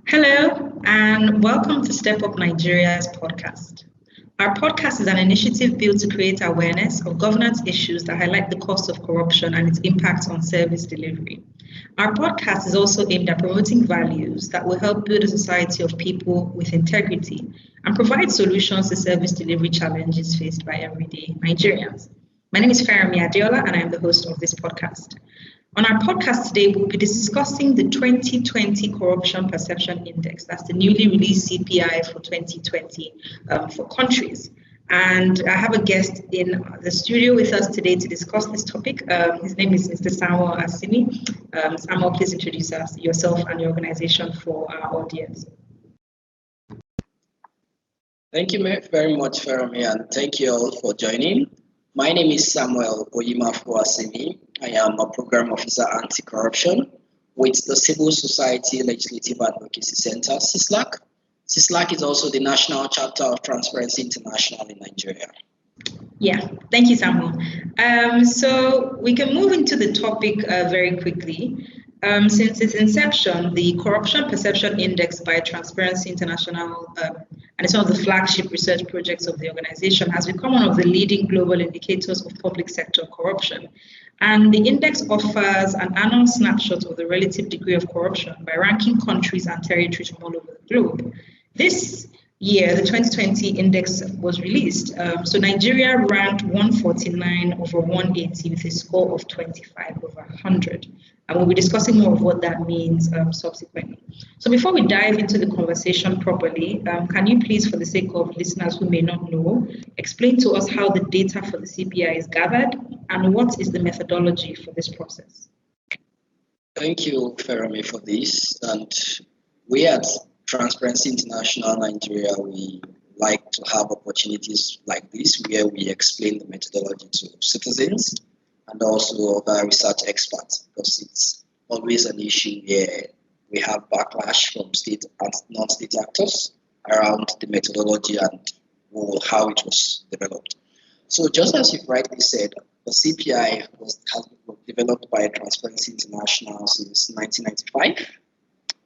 Hello, and welcome to Step Up Nigeria's podcast. Our podcast is an initiative built to create awareness of governance issues that highlight the cost of corruption and its impact on service delivery. Our podcast is also aimed at promoting values that will help build a society of people with integrity and provide solutions to service delivery challenges faced by everyday Nigerians. My name is Fermi Adeola, and I am the host of this podcast. On our podcast today, we'll be discussing the 2020 Corruption Perception Index. That's the newly released CPI for 2020 for countries. And I have a guest in the studio with us today to discuss this topic. His name is Mr. Samuel Asimi. Samuel, please introduce yourself and your organization for our audience. Thank you very much, Fermi, and thank you all for joining. My name is Samuel Asimi. I am a program officer anti-corruption with the Civil Society Legislative Advocacy Center, CISLAC. CISLAC is also the national chapter of Transparency International in Nigeria. Yeah, thank you, Samuel. So we can move into the topic very quickly. Since its inception, the Corruption Perception Index by Transparency International, and it's one of the flagship research projects of the organization, has become one of the leading global indicators of public sector corruption. And the index offers an annual snapshot of the relative degree of corruption by ranking countries and territories from all over the globe. This year, the 2020 index was released. So Nigeria ranked 149 over 180 with a score of 25 over 100. And we'll be discussing more of what that means subsequently. So before we dive into the conversation properly, can you please, for the sake of listeners who may not know, explain to us how the data for the CPI is gathered and what is the methodology for this process? Thank you, Fermi, for this. And we at Transparency International Nigeria, we like to have opportunities like this where we explain the methodology to citizens and also other research experts, because it's always an issue where we have backlash from state and non-state actors around the methodology and how it was developed. So just as you've rightly said, the CPI has been developed by Transparency International since 1995.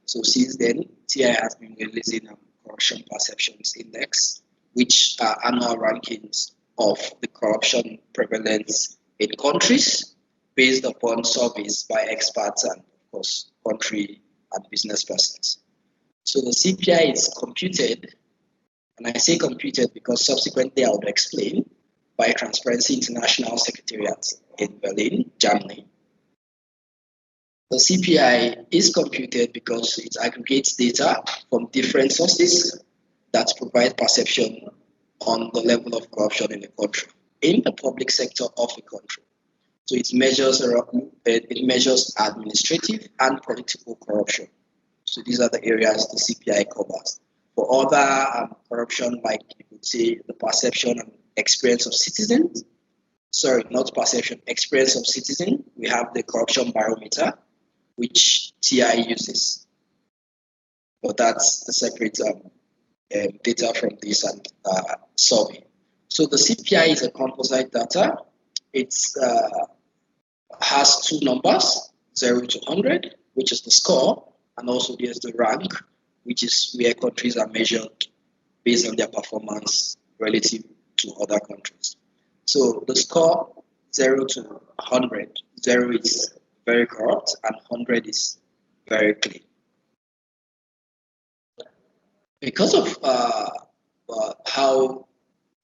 So since then, TI has been releasing a Corruption Perceptions Index, which are annual rankings of the corruption prevalence in countries based upon surveys by experts and, of course, country and business persons. So the CPI is computed, and I say computed because subsequently I would explain, by Transparency International Secretariat in Berlin, Germany. The CPI is computed because it aggregates data from different sources that provide perception on the level of corruption in the country, in the public sector of the country. So it measures administrative and political corruption. So these are the areas the CPI covers. For other corruption, like you could say the perception and experience of citizens, experience of citizens, we have the corruption barometer, which TI uses. But that's the separate data from this and survey. So the CPI is a composite data. It has two numbers, 0 to 100, which is the score, and also there's the rank, which is where countries are measured based on their performance relative to other countries. So the score 0 to 100, 0 is very corrupt and 100 is very clean. Because of how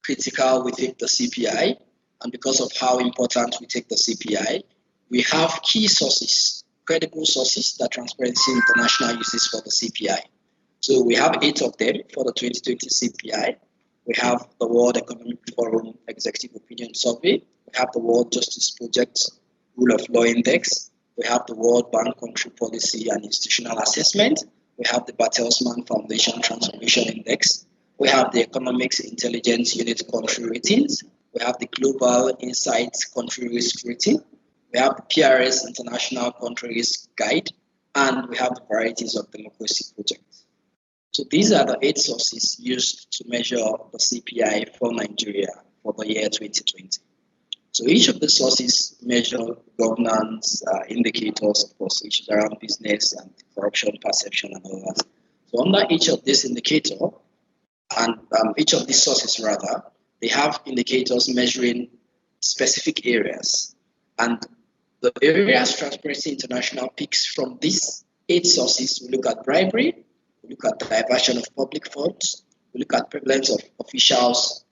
critical we take the CPI and because of how important we take the CPI, we have key sources, credible sources that Transparency International uses for the CPI. So we have 8 of them for the 2020 CPI. We have the World Economic Forum Executive Opinion Survey. We have the World Justice Project Rule of Law Index. We have the World Bank Country Policy and Institutional Assessment. We have the Bertelsmann Foundation Transformation Index. We have the Economics Intelligence Unit Country Ratings. We have the Global Insights Country Risk Rating. We have the PRS International Country Risk Guide. And we have the Varieties of Democracy Project. So these are the 8 sources used to measure the CPI for Nigeria for the year 2020. So each of the sources measure governance indicators, of course, issues around business and corruption perception and all that. So under each of this indicator, and each of these sources rather, they have indicators measuring specific areas. And the areas Transparency International picks from these 8 sources, we look at bribery, we look at diversion of public funds, we look at prevalence of officials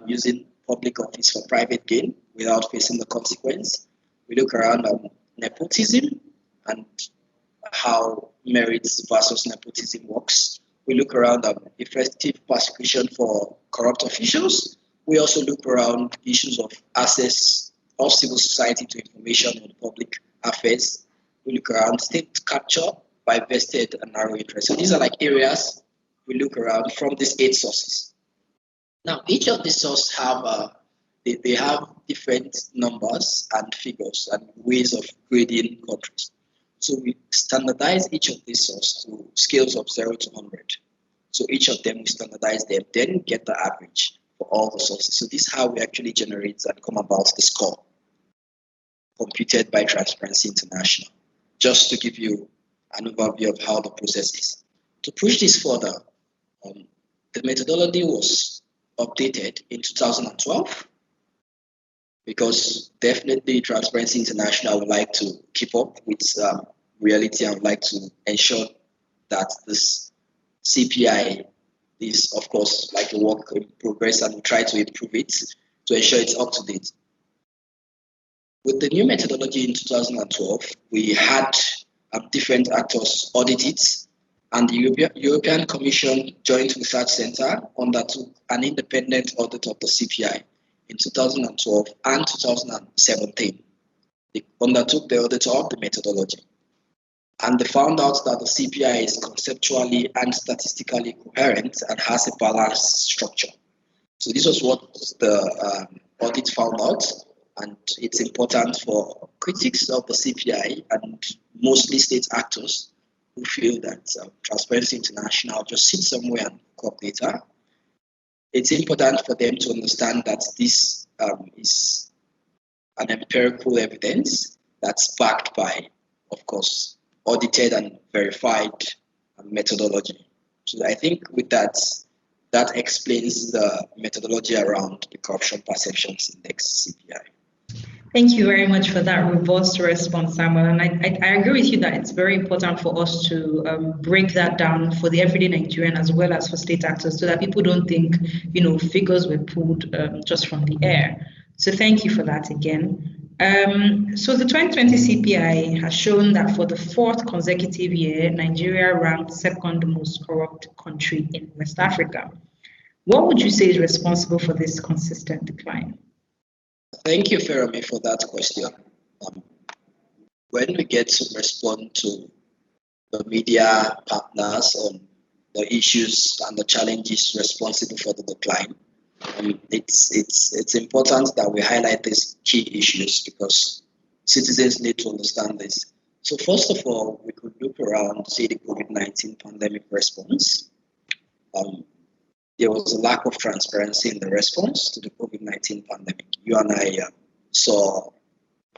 using public office for private gain without facing the consequence. We look around nepotism and how merits versus nepotism works. We look around effective prosecution for corrupt officials. We also look around issues of access of civil society to information on public affairs. We look around state capture by vested and narrow interests. So these are like areas we look around from these 8 sources. Now, each of these sources have they have different numbers and figures and ways of grading countries. So we standardize each of these sources to scales of 0 to 100. So each of them we standardize them, then get the average for all the sources. So this is how we actually generate and come about the score computed by Transparency International. Just to give you an overview of how the process is. To push this further, the methodology was updated in 2012 because definitely Transparency International would like to keep up with reality and would like to ensure that this CPI is, of course, like a work in progress and we try to improve it to ensure it's up to date. With the new methodology in 2012, we had different actors audit it, and the European Commission Joint Research Center undertook an independent audit of the CPI in 2012 and 2017. They undertook the audit of the methodology, and they found out that the CPI is conceptually and statistically coherent and has a balanced structure. So this was what the audit found out, and it's important for critics of the CPI and mostly state actors who feel that Transparency International just sits somewhere and look up data. It's important for them to understand that this is an empirical evidence that's backed by, of course, audited and verified methodology. So I think with that, that explains the methodology around the Corruption Perceptions Index, CPI. Thank you very much for that robust response, Samuel. And I agree with you that it's very important for us to break that down for the everyday Nigerian as well as for state actors so that people don't think, figures were pulled just from the air. So thank you for that again. So the 2020 CPI has shown that for the 4th consecutive year, Nigeria ranked 2nd most corrupt country in West Africa. What would you say is responsible for this consistent decline? Thank you, Fermi, for that question. When we get to respond to the media partners on the issues and the challenges responsible for the decline, it's important that we highlight these key issues because citizens need to understand this. So first of all, we could look around, say, the COVID-19 pandemic response. There was a lack of transparency in the response to the COVID-19 pandemic. You and I saw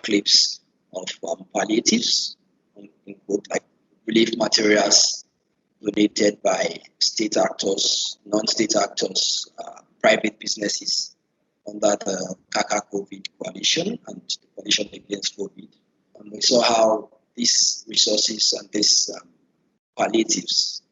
clips of palliatives, like relief materials donated by state actors, non-state actors, private businesses under the CACA COVID coalition and the coalition against COVID. And we saw how these resources and these palliatives,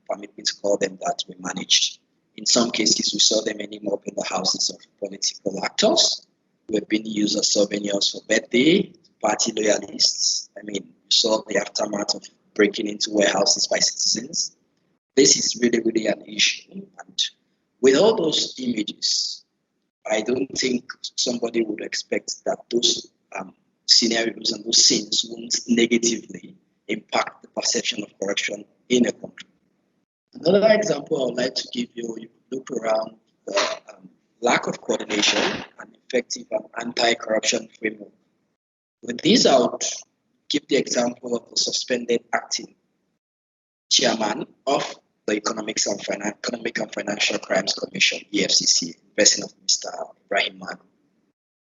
permit me to call them that, were managed. In some cases, we saw them ending up in the houses of political actors who have been used as souvenirs for birthday, party loyalists. You saw the aftermath of breaking into warehouses by citizens. This is really, really an issue. And with all those images, I don't think somebody would expect that those scenarios and those scenes won't negatively impact the perception of corruption in a country. Another example I would like to give you, you could look around the lack of coordination and effective anti-corruption framework. With this, I would give the example of the suspended acting chairman of the Economic and Financial Crimes Commission, EFCC, in person of Mr. Ibrahim Magu.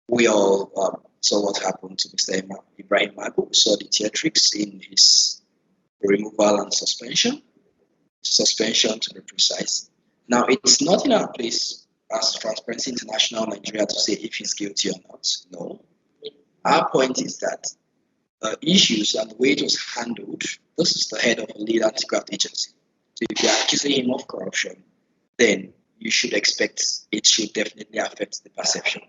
We all saw what happened to Mr. Ibrahim Magu. We saw the theatrics in his removal and suspension. suspension to be precise. Now, it's not in our place as Transparency International Nigeria to say if he's guilty or not. No. Our point is that issues and the way it was handled, this is the head of a lead anti-graft agency. So if you're accusing him of corruption, then you should expect it should definitely affect the perception.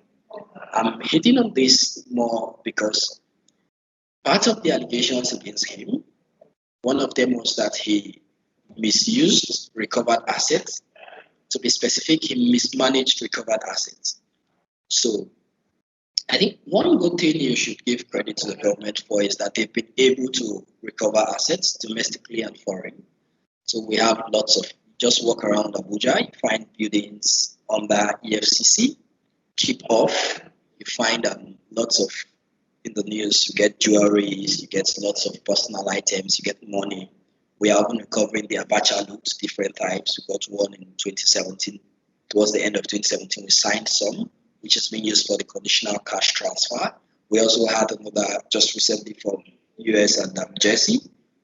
I'm hitting on this more because part of the allegations against him, one of them was that he misused recovered assets. To be specific, he mismanaged recovered assets. So I think one good thing you should give credit to the government for is that they've been able to recover assets domestically and foreign. So we have lots of, just walk around Abuja, you find buildings under EFCC, keep off, you find lots of, in the news, you get jewelries, you get lots of personal items, you get money. We are even recovering the Abacha loot, different types. We got one in 2017. Towards the end of 2017, we signed some, which is being used for the conditional cash transfer. We also had another just recently from US and Jersey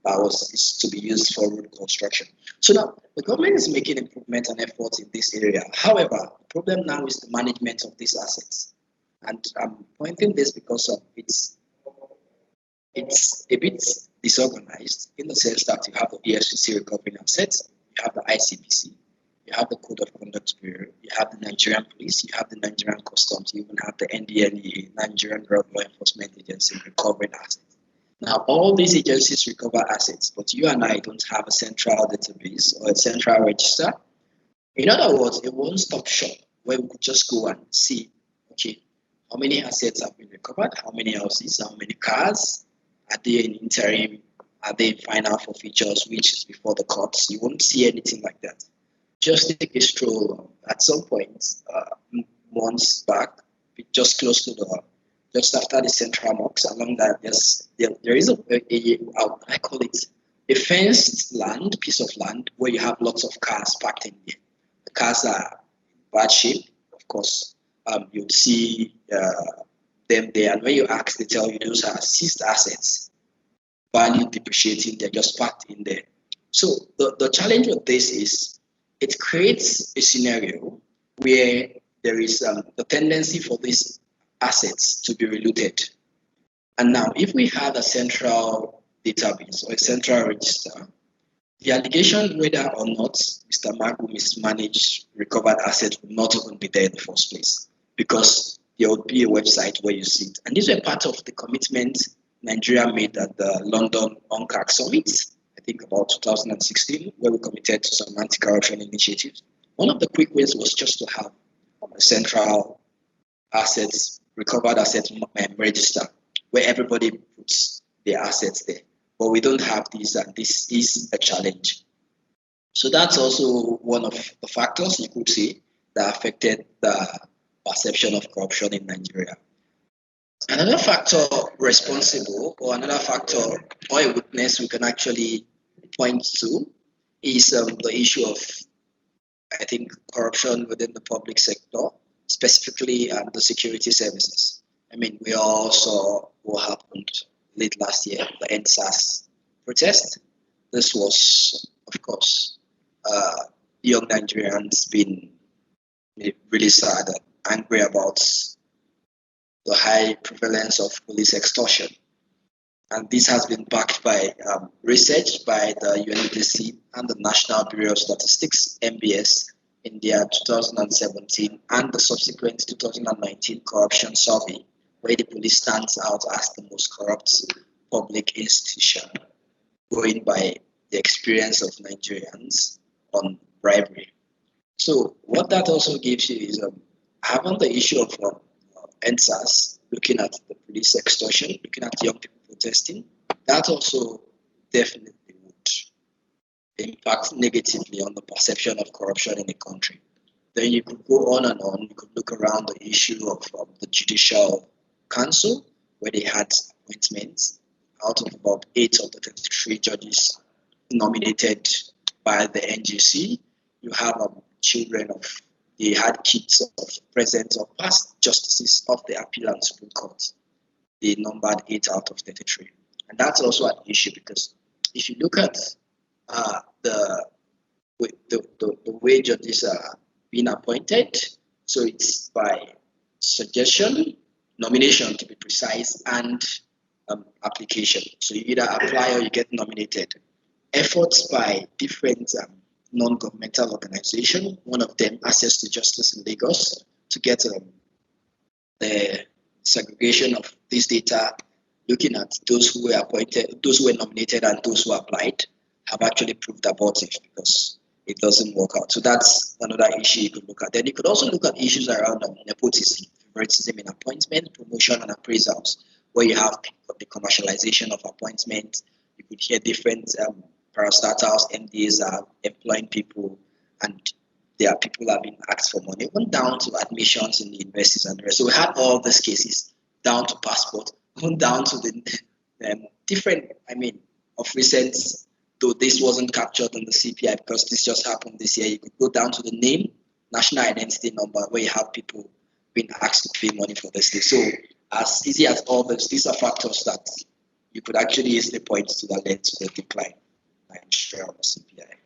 that is to be used for road construction. So now the government is making improvement and efforts in this area. However, the problem now is the management of these assets. And I'm pointing this because of it's a bit disorganized in the sense that you have the EFCC recovering assets, you have the ICPC, you have the Code of Conduct Bureau, you have the Nigerian Police, you have the Nigerian Customs, you even have the NDLEA, Nigerian Drug Law Enforcement Agency recovering assets. Now, all these agencies recover assets, but you and I don't have a central database or a central register. In other words, a one-stop shop where we could just go and see, okay, how many assets have been recovered, how many houses, how many cars, are they in interim, are they in final forfeitures, which is before the courts. You won't see anything like that. Just take a stroll at some point, months back, just close to just after the central mosque, along that there is I call it a fenced piece of land where you have lots of cars parked in there. The cars are in bad shape, of course. You'd see them there, and when you ask, they tell you those are seized assets, value depreciating, they're just parked in there. So the challenge with this is it creates a scenario where there is the tendency for these assets to be reluted. And now, if we had a central database or a central register, the allegation whether or not Mr. Mark will mismanage recovered assets would not even be there in the first place, because there would be a website where you see it. And these were part of the commitment Nigeria made at the London UNCAC Summit, I think about 2016, where we committed to some anti-corruption initiatives. One of the quick wins was just to have a central recovered assets register, where everybody puts their assets there. But we don't have these, and this is a challenge. So that's also one of the factors you could say that affected the perception of corruption in Nigeria. Another factor responsible, or another factor or a witness we can actually point to is the issue of, I think, corruption within the public sector, specifically the security services. I mean, we all saw what happened late last year, the NSAS protest. This was, of course, young Nigerians being really sad and angry about the high prevalence of police extortion. And this has been backed by research by the UNODC and the National Bureau of Statistics, NBS, in their 2017 and the subsequent 2019 corruption survey, where the police stands out as the most corrupt public institution, going by the experience of Nigerians on bribery. So what that also gives you is having the issue of NSAS, looking at the police extortion, looking at young people protesting, that also definitely would impact negatively on the perception of corruption in the country. Then you could go on and on. You could look around the issue of the Judicial Council, where they had appointments out of about 8 of the 23 judges nominated by the NGC. You have they had kids of present or past justices of the Appeal and Supreme Court. They numbered 8 out of 33. And that's also an issue, because if you look at the way judges are being appointed. So it's by suggestion, nomination to be precise, and application. So you either apply or you get nominated. Efforts by different non-governmental organizations, one of them Access to Justice in Lagos, to get the segregation of this data, looking at those who were appointed, those who were nominated, and those who applied, have actually proved abortive because it doesn't work out. So that's another issue you could look at. Then you could also look at issues around nepotism, favoritism in appointment, promotion, and appraisals, where you have the commercialization of appointments. You could hear different parastatals, MDs are employing people, and there are people that have been asked for money, even down to admissions in the universities and the rest. So we had all these cases, down to passport, even down to the different, of recent, though this wasn't captured on the CPI because this just happened this year, you could go down to the name, national identity number, where you have people being asked to pay money for this thing. So as easy as all this, these are factors that you could actually easily point to that led to the decline on the CPI.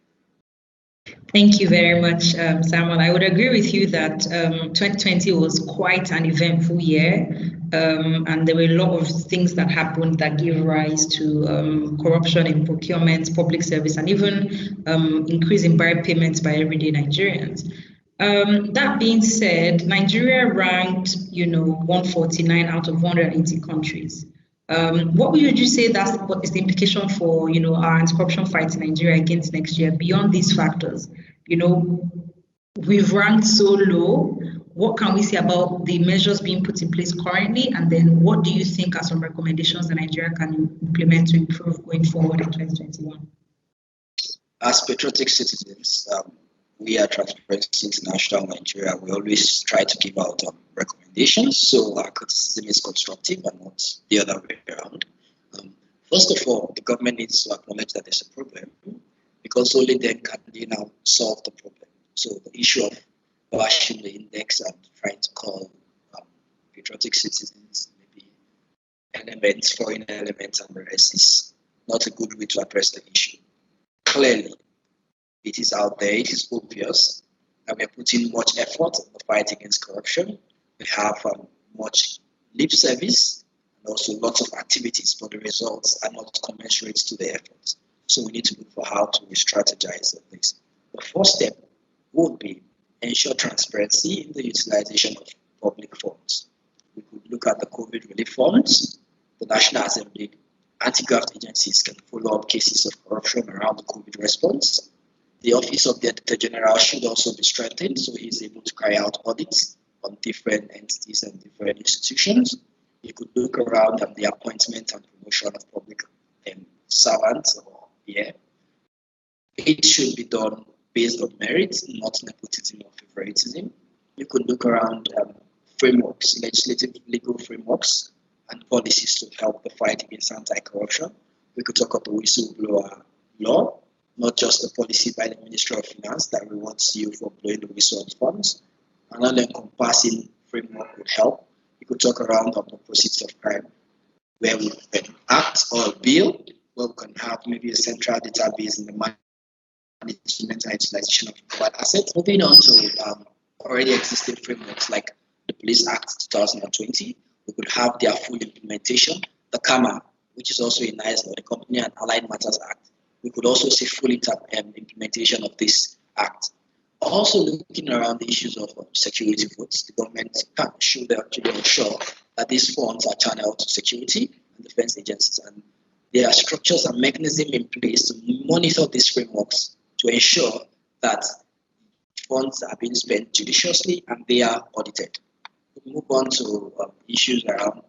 Thank you very much, Samuel. I would agree with you that 2020 was quite an eventful year, and there were a lot of things that happened that gave rise to corruption in procurement, public service, and even increase in bribe payments by everyday Nigerians. That being said, Nigeria ranked, 149 out of 180 countries. What would you say what is the implication for, our anti-corruption fight in Nigeria against next year beyond these factors? We've ranked so low. What can we say about the measures being put in place currently? And then what do you think are some recommendations that Nigeria can implement to improve going forward in 2021? As patriotic citizens, we are Transparency International Nigeria. We always try to give out recommendations, so our criticism is constructive and not the other way around. First of all, the government needs to acknowledge that there's a problem, because only then can they now solve the problem. So the issue of bashing the index and trying to call patriotic citizens maybe elements, foreign elements, and the rest is not a good way to address the issue. Clearly, it is out there, it is obvious that we are putting much effort in the fight against corruption. We have much lip service and also lots of activities, but the results are not commensurate to the efforts. So we need to look for how to re-strategize this. The first step would be ensure transparency in the utilization of public funds. We could look at the COVID relief funds. The National Assembly, anti-graft agencies can follow up cases of corruption around the COVID response. The Office of the Auditor General should also be strengthened so he's able to carry out audits on different entities and different institutions. You could look around at the appointment and promotion of public servants It should be done based on merit, not nepotism or favoritism. You could look around frameworks, legislative legal frameworks and policies to help the fight against anti-corruption. We could talk about the whistleblower law, not just the policy by the Ministry of Finance that rewards you for blowing the whistle on funds. Another encompassing framework would help. You could talk around on the proceeds of crime, where we can act or a bill, where we can have maybe a central database in the management and utilization of covered assets. Moving on to already existing frameworks like the Police Act 2020, we could have their full implementation. The CAMA, which is also a nice law, the Company and Allied Matters Act, we could also see full implementation of this act. Also looking around the issues of security votes, the government should actually ensure that these funds are channeled to security and defense agencies, and there are structures and mechanisms in place to monitor these frameworks to ensure that funds are being spent judiciously and they are audited. We move on to issues around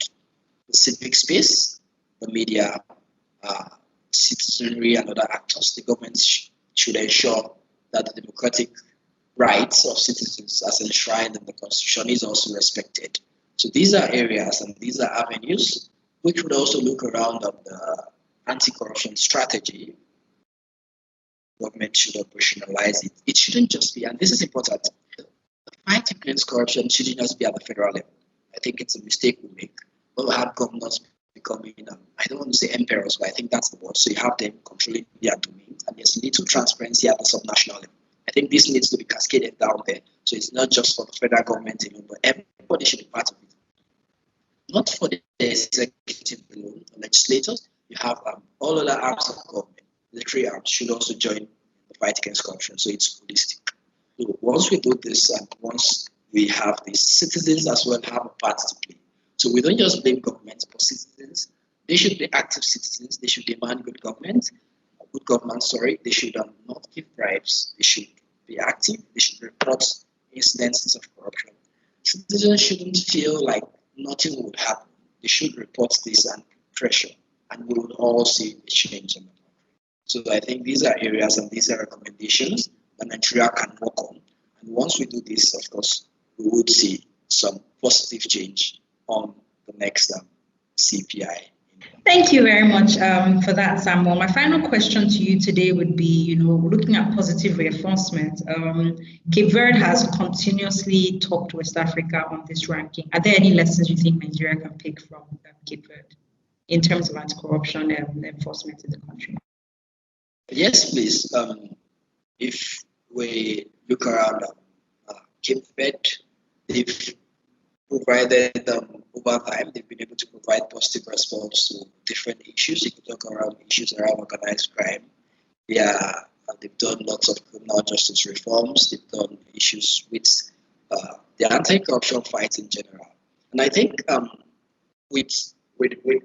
the civic space, the media, citizenry, and other actors. The government should ensure that the democratic rights of citizens as enshrined in the Constitution is also respected. So these are areas and these are avenues which would also look around on the anti-corruption strategy. Government should operationalize it. It shouldn't just be, and this is important, the fight against corruption shouldn't just be at the federal level. I think it's a mistake we make. We'll have governors becoming, I don't want to say emperors, but I think that's the word. So you have them controlling their domains, and there's little transparency at the subnational level. I think this needs to be cascaded down there. So it's not just for the federal government alone, but everybody should be part of it. Not for the executive alone, the legislators. You have all other arms of government, the three arms should also join the fight against corruption. So it's holistic. So once we do this, and once we have the citizens as well have a part to play. So we don't just blame government, but citizens. They should be active citizens. They should demand good government. They should not give bribes. They should be active. They should report incidences of corruption. Citizens shouldn't feel like nothing would happen. They should report this and pressure, and we will all see a change in the country. So I think these are areas and these are recommendations that Nigeria can work on. And once we do this, of course, we would see some positive change on the next CPI. Thank you very much for that, Samuel. My final question to you today would be, looking at positive reinforcement, Cape Verde has continuously topped West Africa on this ranking. Are there any lessons you think Nigeria can pick from Cape Verde in terms of anti-corruption enforcement in the country? Yes, please. If we look around Cape Verde, they've provided over time, they've been able to provide positive response to different issues. You could talk around issues around organized crime. They've done lots of criminal justice reforms. They've done issues with the anti-corruption fight in general. And I think with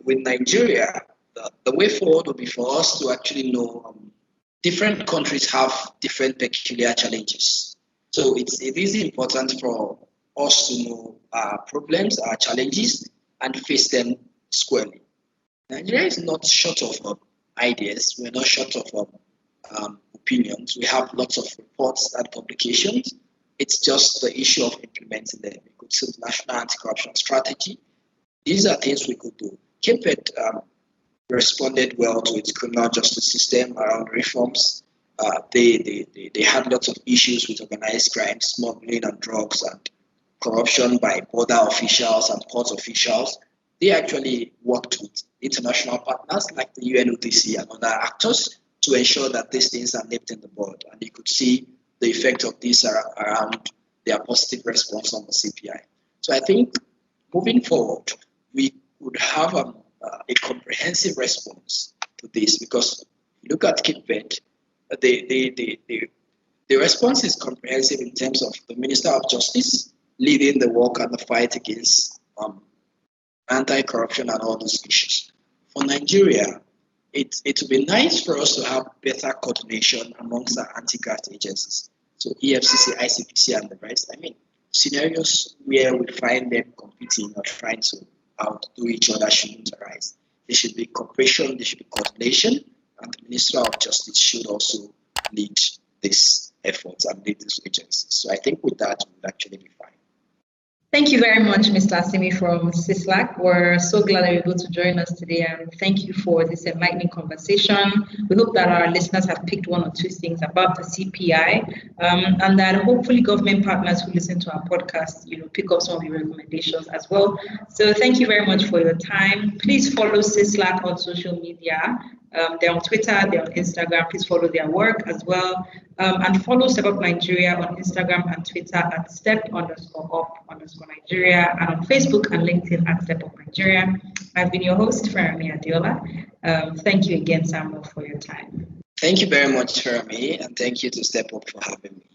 Nigeria, the way forward would be for us to actually know different countries have different peculiar challenges. So it is important for us to know our problems, our challenges, and face them squarely. Nigeria is not short of ideas. We're not short of opinions. We have lots of reports and publications. It's just the issue of implementing them. We could see the National Anti-Corruption Strategy. These are things we could do. Cape Verde responded well to its criminal justice system around reforms. They had lots of issues with organized crime, smuggling and drugs, and corruption by border officials and port officials. They actually worked with international partners like the UNODC and other actors to ensure that these things are nipped in the bud. And you could see the effect of this around their positive response on the CPI. So I think moving forward, we would have a comprehensive response to this, because look at Cape Verde, the response is comprehensive in terms of the Minister of Justice leading the work and the fight against anti-corruption and all those issues. For Nigeria, it would be nice for us to have better coordination amongst our anti-graft agencies. So EFCC, ICPC, and the rest. I mean, scenarios where we find them competing or trying to outdo each other shouldn't arise. There should be cooperation, there should be coordination, and the Minister of Justice should also lead this effort and lead these agencies. So I think with that, we'll actually be fine. Thank you very much, Mr. Asimi from CISLAC. We're so glad that you're able to join us today, and thank you for this enlightening conversation. We hope that our listeners have picked one or two things about the CPI, and that hopefully government partners who listen to our podcast, pick up some of your recommendations as well. So thank you very much for your time. Please follow CISLAC on social media. They're on Twitter, they're on Instagram. Please follow their work as well. And follow Step Up Nigeria on Instagram and Twitter at step_up_Nigeria, and on Facebook and LinkedIn at Step Up Nigeria. I've been your host, Ferami Adiola. Thank you again, Samuel, for your time. Thank you very much, Ferami, and thank you to Step Up for having me.